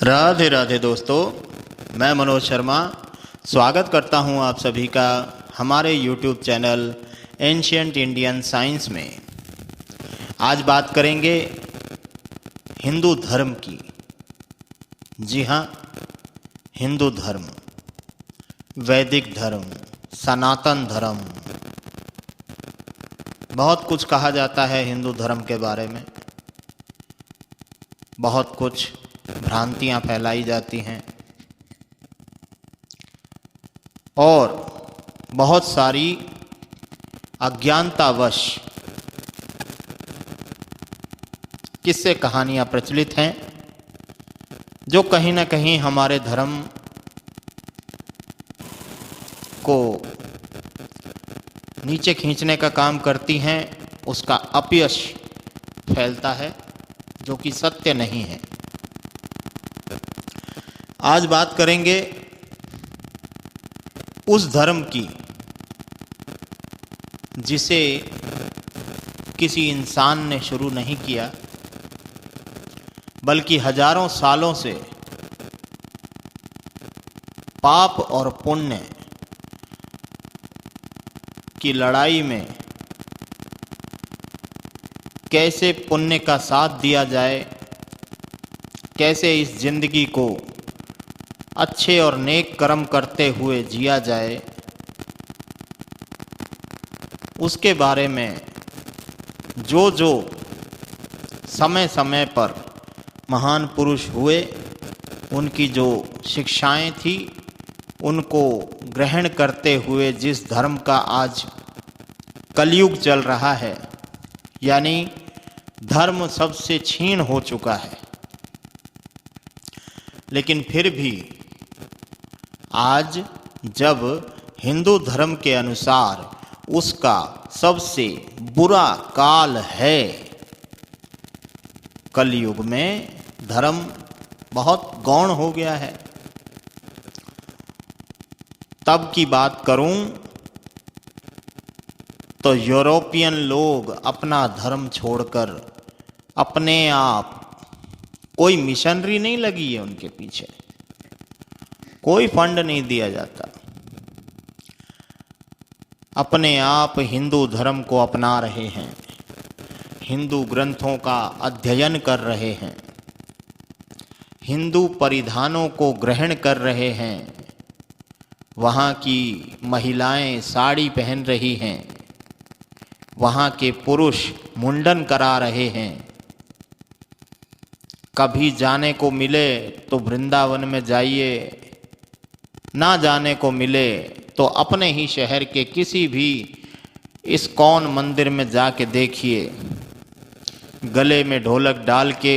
राधे राधे दोस्तों, मैं मनोज शर्मा स्वागत करता हूं आप सभी का हमारे YouTube channel ancient Indian science में। आज बात करेंगे हिंदू धर्म की। जी हाँ, हिंदू धर्म, वैदिक धर्म, सनातन धर्म, बहुत कुछ कहा जाता है हिंदू धर्म के बारे में। बहुत कुछ भ्रांतियां फैलाई जाती हैं और बहुत सारी अज्ञानतावश किस्से कहानियां प्रचलित हैं जो कहीं ना कहीं हमारे धर्म को नीचे खींचने का काम करती हैं। उसका अपयश फैलता है जो कि सत्य नहीं है। आज बात करेंगे उस धर्म की जिसे किसी इंसान ने शुरू नहीं किया, बल्कि हजारों सालों से पाप और पुण्य की लड़ाई में कैसे पुण्य का साथ दिया जाए, कैसे इस जिंदगी को अच्छे और नेक कर्म करते हुए जिया जाए, उसके बारे में जो जो समय समय पर महान पुरुष हुए, उनकी जो शिक्षाएं थी, उनको ग्रहण करते हुए जिस धर्म का आज कलयुग चल रहा है, यानी धर्म सबसे क्षीण हो चुका है, लेकिन फिर भी आज जब हिंदू धर्म के अनुसार उसका सबसे बुरा काल है, कलयुग में धर्म बहुत गौण हो गया है, तब की बात करूं तो यूरोपियन लोग अपना धर्म छोड़कर अपने आप, कोई मिशनरी नहीं लगी है उनके पीछे, कोई फंड नहीं दिया जाता, अपने आप हिंदू धर्म को अपना रहे हैं, हिंदू ग्रंथों का अध्ययन कर रहे हैं, हिंदू परिधानों को ग्रहण कर रहे हैं, वहाँ की महिलाएं साड़ी पहन रही हैं, वहाँ के पुरुष मुंडन करा रहे हैं। कभी जाने को मिले तो वृंदावन में जाइए, ना जाने को मिले तो अपने ही शहर के किसी भी इस्कॉन मंदिर में जाके देखिए, गले में ढोलक डाल के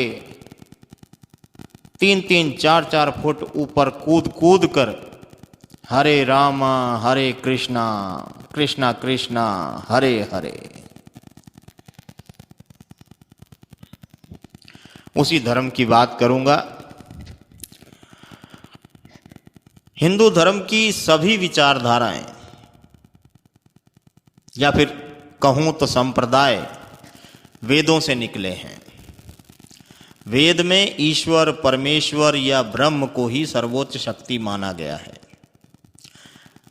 3-3, 4-4 फुट ऊपर कूद कूद कर हरे रामा हरे कृष्णा कृष्णा कृष्णा हरे हरे, उसी धर्म की बात करूंगा। हिंदू धर्म की सभी विचारधाराएं, या फिर कहूं तो संप्रदाय, वेदों से निकले हैं। वेद में ईश्वर, परमेश्वर या ब्रह्म को ही सर्वोच्च शक्ति माना गया है।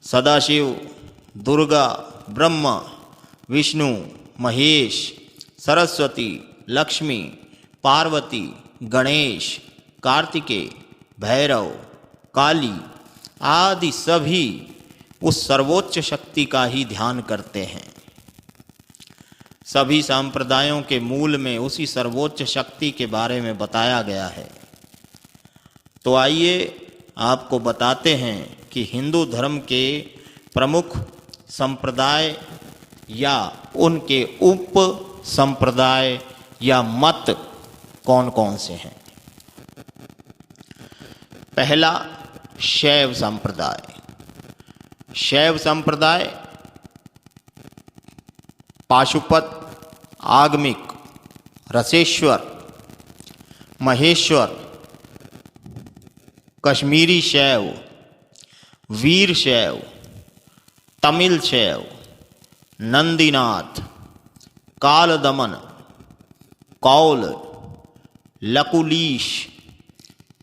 सदाशिव, दुर्गा, ब्रह्मा, विष्णु, महेश, सरस्वती, लक्ष्मी, पार्वती, गणेश, कार्तिकेय, भैरव, काली आदि सभी उस सर्वोच्च शक्ति का ही ध्यान करते हैं। सभी संप्रदायों के मूल में उसी सर्वोच्च शक्ति के बारे में बताया गया है। तो आइए आपको बताते हैं कि हिंदू धर्म के प्रमुख संप्रदाय या उनके उप संप्रदाय या मत कौन कौन से हैं। पहला, शैव संप्रदाय। शैव संप्रदाय पाशुपत, आगमिक, रसेश्वर, महेश्वर, कश्मीरी शैव, वीर शैव, तमिल शैव, नंदीनाथ, कालदमन, कौल, लकुलीश,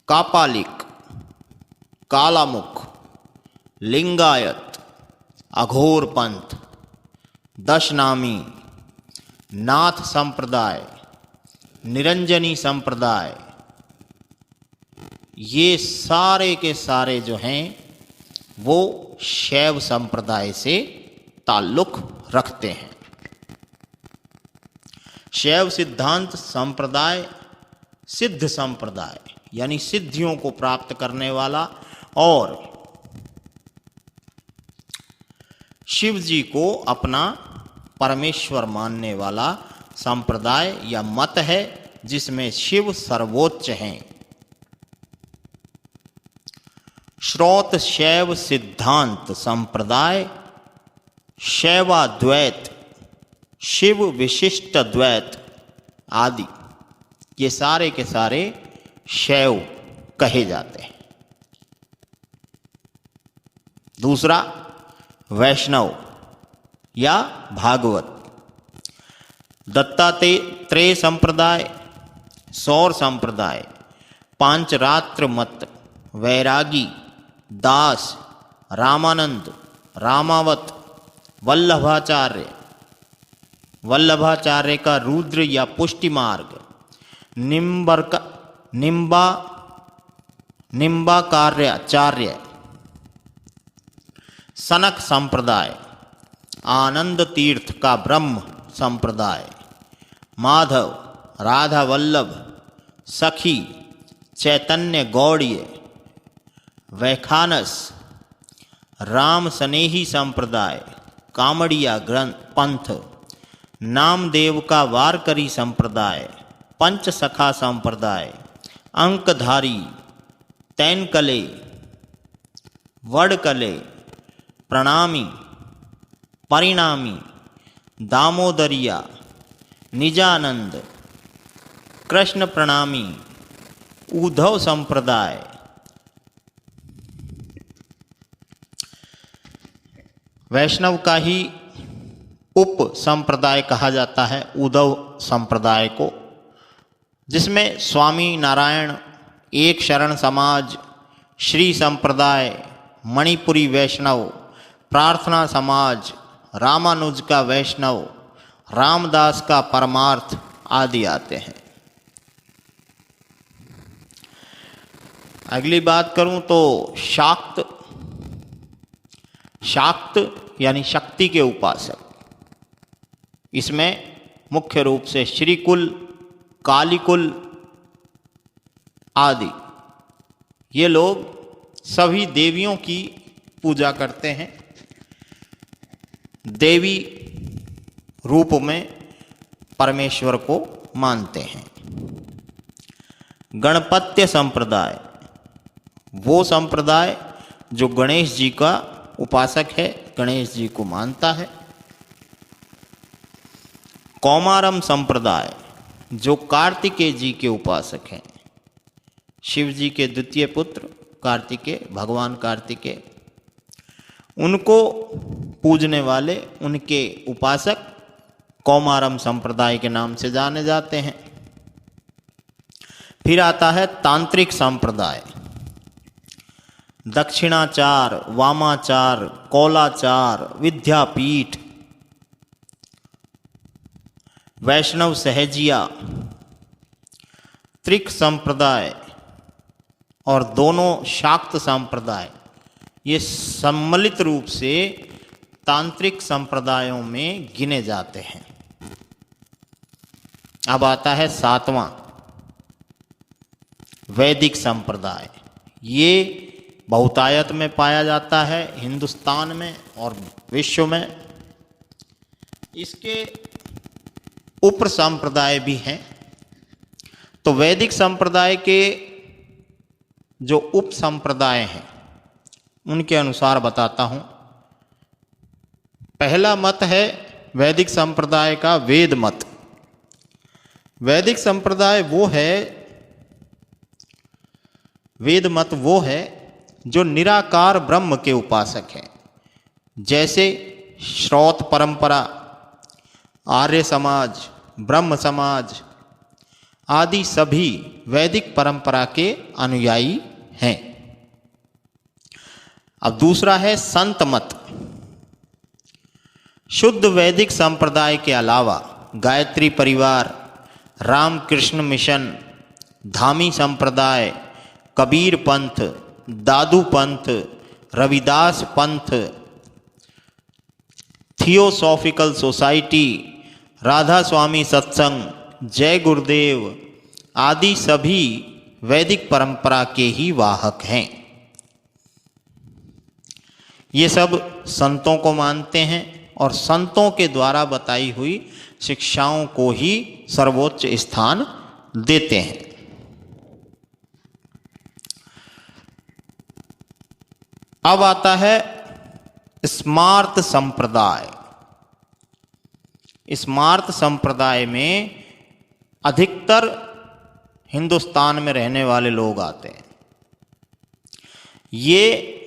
कापालिक, कालामुख, लिंगायत, अघोर पंथ, दशनामी, नाथ संप्रदाय, निरंजनी संप्रदाय, ये सारे के सारे जो हैं वो शैव संप्रदाय से ताल्लुक रखते हैं। शैव सिद्धांत संप्रदाय सिद्ध संप्रदाय यानी सिद्धियों को प्राप्त करने वाला और शिव जी को अपना परमेश्वर मानने वाला संप्रदाय या मत है, जिसमें शिव सर्वोच्च हैं। श्रौत शैव सिद्धांत संप्रदाय शैवाद्वैत, शिव विशिष्ट द्वैत आदि ये सारे के सारे शैव कहे जाते हैं। दूसरा वैष्णव या भागवत, दत्तात्रेय संप्रदाय, सौर संप्रदाय, पांचरात्र मत, वैरागी, दास, रामानंद, रामावत, वल्लभाचार्य, वल्लभाचार्य का रुद्र या पुष्टि मार्ग, निम्बाकार्याचार्य, सनक संप्रदाय, आनंद तीर्थ का ब्रह्म संप्रदाय, माधव, राधा वल्लभ, सखी, चैतन्य गौड़ीय, वैखानस, राम स्नेही संप्रदाय, कामड़िया पंथ, नामदेव का वारकरी संप्रदाय, पंच सखा संप्रदाय, अंकधारी, तैनकले, वडकले, प्रणामी, परिणामी, दामोदरिया, निजानंद, कृष्ण प्रणामी, उद्धव संप्रदाय, वैष्णव का ही उप संप्रदाय कहा जाता है उद्धव संप्रदाय को, जिसमें स्वामी नारायण, एक शरण समाज, श्री संप्रदाय, मणिपुरी वैष्णव, प्रार्थना समाज, रामानुज का वैष्णव, रामदास का परमार्थ आदि आते हैं। अगली बात करूं तो शाक्त यानी शक्ति के उपासक, इसमें मुख्य रूप से श्रीकुल, कालीकुल आदि ये लोग सभी देवियों की पूजा करते हैं, देवी रूप में परमेश्वर को मानते हैं। गणपत्य संप्रदाय वो संप्रदाय जो गणेश जी का उपासक है, गणेश जी को मानता है। कौमारम संप्रदाय जो कार्तिकेय जी के उपासक हैं, शिव जी के द्वितीय पुत्र कार्तिकेय, भगवान कार्तिकेय, उनको पूजने वाले उनके उपासक कौमारम संप्रदाय के नाम से जाने जाते हैं। फिर आता है तांत्रिक संप्रदाय, दक्षिणाचार, वामाचार, कौलाचार, विद्यापीठ, वैष्णव सहजिया, त्रिक संप्रदाय और दोनों शाक्त संप्रदाय, ये सम्मिलित रूप से तांत्रिक संप्रदायों में गिने जाते हैं। अब आता है सातवां वैदिक संप्रदाय। ये बहुतायत में पाया जाता है हिंदुस्तान में और विश्व में। इसके उप संप्रदाय भी हैं। तो वैदिक संप्रदाय के जो उप संप्रदाय हैं उनके अनुसार बताता हूं। पहला मत है वैदिक संप्रदाय का वेद मत। वैदिक संप्रदाय वो है, वेद मत वो है जो निराकार ब्रह्म के उपासक हैं। जैसे श्रौत परंपरा, आर्य समाज, ब्रह्म समाज, आदि सभी वैदिक परंपरा के अनुयायी हैं। अब दूसरा है संत मत। शुद्ध वैदिक संप्रदाय के अलावा गायत्री परिवार, रामकृष्ण मिशन, धामी संप्रदाय, कबीर पंथ, दादू पंथ, रविदास पंथ, थियोसॉफिकल सोसाइटी, राधा स्वामी सत्संग, जय गुरुदेव आदि सभी वैदिक परंपरा के ही वाहक हैं। ये सब संतों को मानते हैं और संतों के द्वारा बताई हुई शिक्षाओं को ही सर्वोच्च स्थान देते हैं। अब आता है स्मार्त संप्रदाय। स्मार्त संप्रदाय में अधिकतर हिंदुस्तान में रहने वाले लोग आते हैं। ये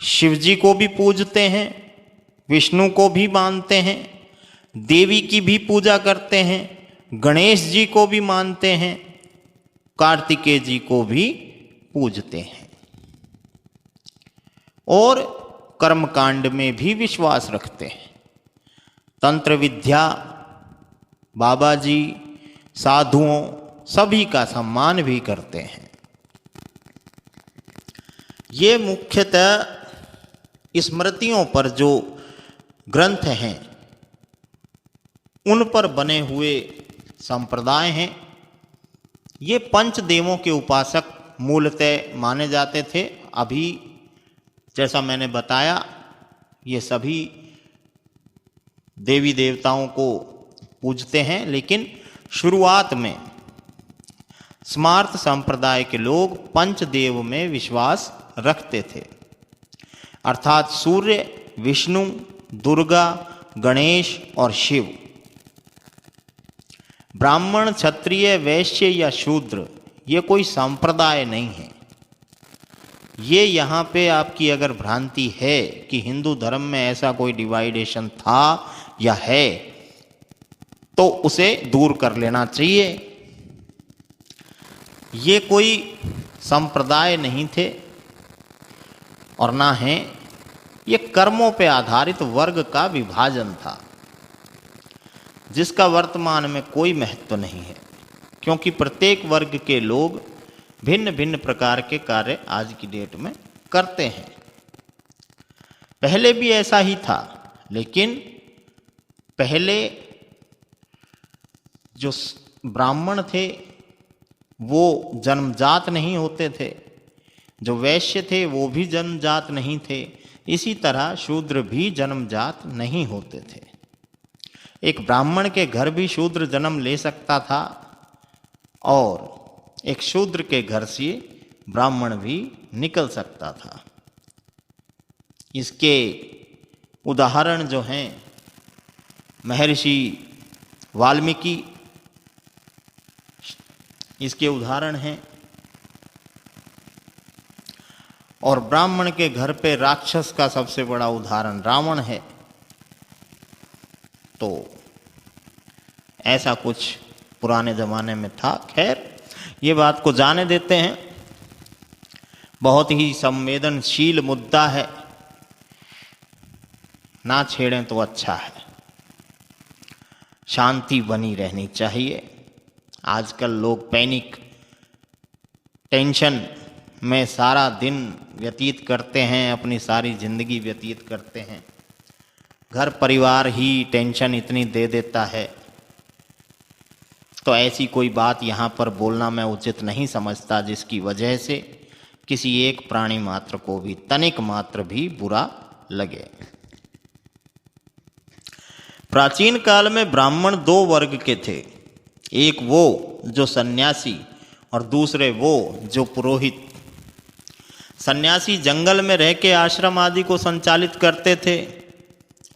शिव जी को भी पूजते हैं, विष्णु को भी मानते हैं, देवी की भी पूजा करते हैं, गणेश जी को भी मानते हैं, कार्तिकेय जी को भी पूजते हैं और कर्मकांड में भी विश्वास रखते हैं। तंत्र विद्या, बाबा जी, साधुओं सभी का सम्मान भी करते हैं। ये मुख्यतः स्मृतियों पर जो ग्रंथ हैं उन पर बने हुए संप्रदाय हैं। ये पंचदेवों के उपासक मूलतः माने जाते थे। अभी जैसा मैंने बताया ये सभी देवी देवताओं को पूजते हैं, लेकिन शुरुआत में स्मार्त संप्रदाय के लोग पंचदेव में विश्वास रखते थे, अर्थात सूर्य, विष्णु, दुर्गा, गणेश और शिव। ब्राह्मण, क्षत्रिय, वैश्य या शूद्र ये कोई संप्रदाय नहीं है। ये यहाँ पे आपकी अगर भ्रांति है कि हिंदू धर्म में ऐसा कोई डिवाइडेशन था या है तो उसे दूर कर लेना चाहिए। ये कोई संप्रदाय नहीं थे और ना है ये कर्मों पे आधारित वर्ग का विभाजन था, जिसका वर्तमान में कोई महत्व नहीं है, क्योंकि प्रत्येक वर्ग के लोग भिन्न भिन्न प्रकार के कार्य आज की डेट में करते हैं। पहले भी ऐसा ही था, लेकिन पहले जो ब्राह्मण थे वो जन्मजात नहीं होते थे, जो वैश्य थे वो भी जन्मजात नहीं थे, इसी तरह शूद्र भी जन्मजात नहीं होते थे। एक ब्राह्मण के घर भी शूद्र जन्म ले सकता था और एक शूद्र के घर से ब्राह्मण भी निकल सकता था। इसके उदाहरण जो हैं महर्षि वाल्मीकि इसके उदाहरण हैं, और ब्राह्मण के घर पे राक्षस का सबसे बड़ा उदाहरण रावण है। तो ऐसा कुछ पुराने ज़माने में था। खैर ये बात को जाने देते हैं, बहुत ही संवेदनशील मुद्दा है, ना छेड़ें तो अच्छा है। शांति बनी रहनी चाहिए। आजकल लोग पैनिक, टेंशन में सारा दिन व्यतीत करते हैं, अपनी सारी जिंदगी व्यतीत करते हैं। घर परिवार ही टेंशन इतनी दे देता है, तो ऐसी कोई बात यहाँ पर बोलना मैं उचित नहीं समझता जिसकी वजह से किसी एक प्राणी मात्र को भी तनिक मात्र भी बुरा लगे। प्राचीन काल में ब्राह्मण दो वर्ग के थे, एक वो जो सन्यासी और दूसरे वो जो पुरोहित। सन्यासी जंगल में रह के आश्रम आदि को संचालित करते थे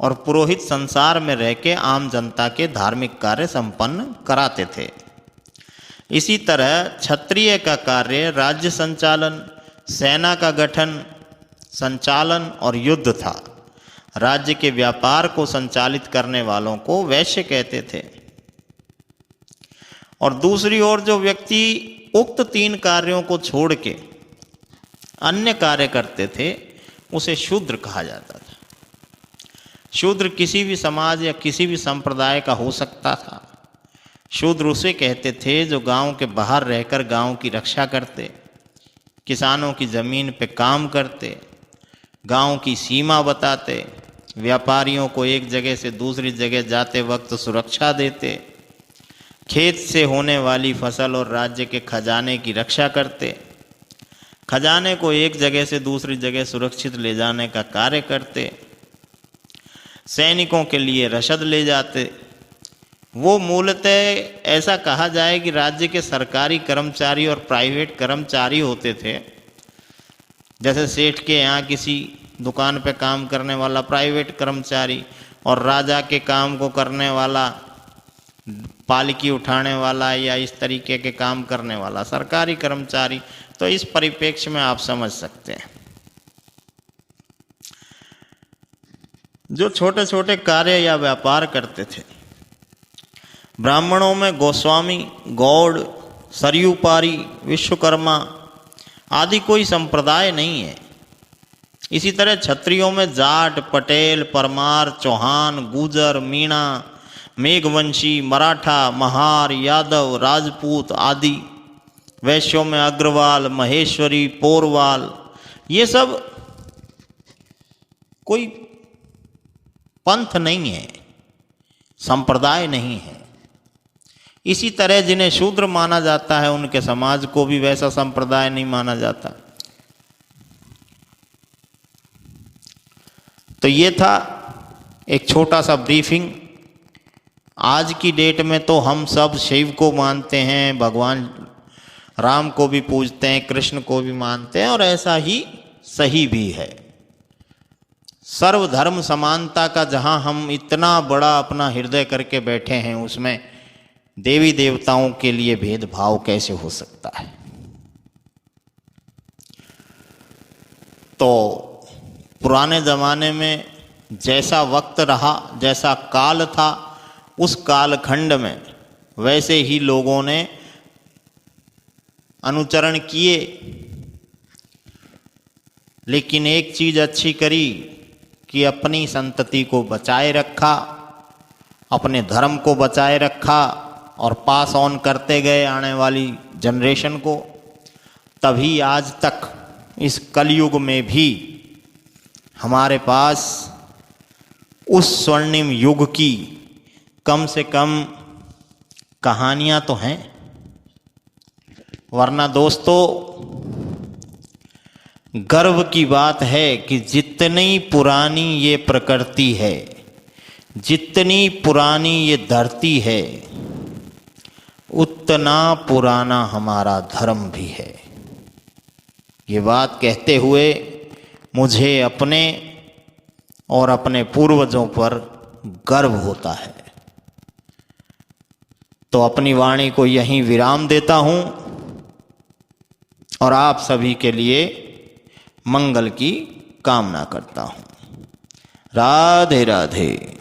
और पुरोहित संसार में रह के आम जनता के धार्मिक कार्य संपन्न कराते थे। इसी तरह क्षत्रिय का कार्य राज्य संचालन, सेना का गठन, संचालन और युद्ध था। राज्य के व्यापार को संचालित करने वालों को वैश्य कहते थे। और दूसरी ओर जो व्यक्ति उक्त 3 कार्यों को छोड़ के अन्य कार्य करते थे उसे शूद्र कहा जाता था। शूद्र किसी भी समाज या किसी भी संप्रदाय का हो सकता था। शूद्र उसे कहते थे जो गांव के बाहर रहकर गांव की रक्षा करते, किसानों की ज़मीन पे काम करते, गांव की सीमा बताते, व्यापारियों को एक जगह से दूसरी जगह जाते वक्त सुरक्षा देते, खेत से होने वाली फसल और राज्य के खजाने की रक्षा करते, खजाने को एक जगह से दूसरी जगह सुरक्षित ले जाने का कार्य करते, सैनिकों के लिए रसद ले जाते। वो मूलतः ऐसा कहा जाए कि राज्य के सरकारी कर्मचारी और प्राइवेट कर्मचारी होते थे। जैसे सेठ के यहाँ किसी दुकान पे काम करने वाला प्राइवेट कर्मचारी और राजा के काम को करने वाला, पालकी उठाने वाला या इस तरीके के काम करने वाला सरकारी कर्मचारी। तो इस परिप्रेक्ष्य में आप समझ सकते हैं जो छोटे छोटे कार्य या व्यापार करते थे। ब्राह्मणों में गोस्वामी, गौड़, सरयूपारी, विश्वकर्मा आदि कोई संप्रदाय नहीं है। इसी तरह क्षत्रियों में जाट, पटेल, परमार, चौहान, गुजर, मीणा, मेघवंशी, मराठा, महार, यादव, राजपूत आदि। वैश्यों में अग्रवाल, महेश्वरी, पोरवाल, ये सब कोई पंथ नहीं है, संप्रदाय नहीं है। इसी तरह जिन्हें शूद्र माना जाता है उनके समाज को भी वैसा संप्रदाय नहीं माना जाता। तो ये था एक छोटा सा ब्रीफिंग। आज की डेट में तो हम सब शिव को मानते हैं, भगवान राम को भी पूजते हैं, कृष्ण को भी मानते हैं और ऐसा ही सही भी है। सर्वधर्म समानता का जहाँ हम इतना बड़ा अपना हृदय करके बैठे हैं उसमें देवी देवताओं के लिए भेदभाव कैसे हो सकता है। तो पुराने ज़माने में जैसा वक्त रहा, जैसा काल था, उस कालखंड में वैसे ही लोगों ने अनुचरण किए। लेकिन एक चीज़ अच्छी करी कि अपनी संतति को बचाए रखा, अपने धर्म को बचाए रखा और पास ऑन करते गए आने वाली जनरेशन को। तभी आज तक इस कलयुग में भी हमारे पास उस स्वर्णिम युग की कम से कम कहानियाँ तो हैं। वरना दोस्तों गर्व की बात है कि जितनी पुरानी ये प्रकृति है, जितनी पुरानी ये धरती है, उतना पुराना हमारा धर्म भी है। ये बात कहते हुए मुझे अपने और अपने पूर्वजों पर गर्व होता है। तो अपनी वाणी को यहीं विराम देता हूँ और आप सभी के लिए मंगल की कामना करता हूँ। राधे राधे।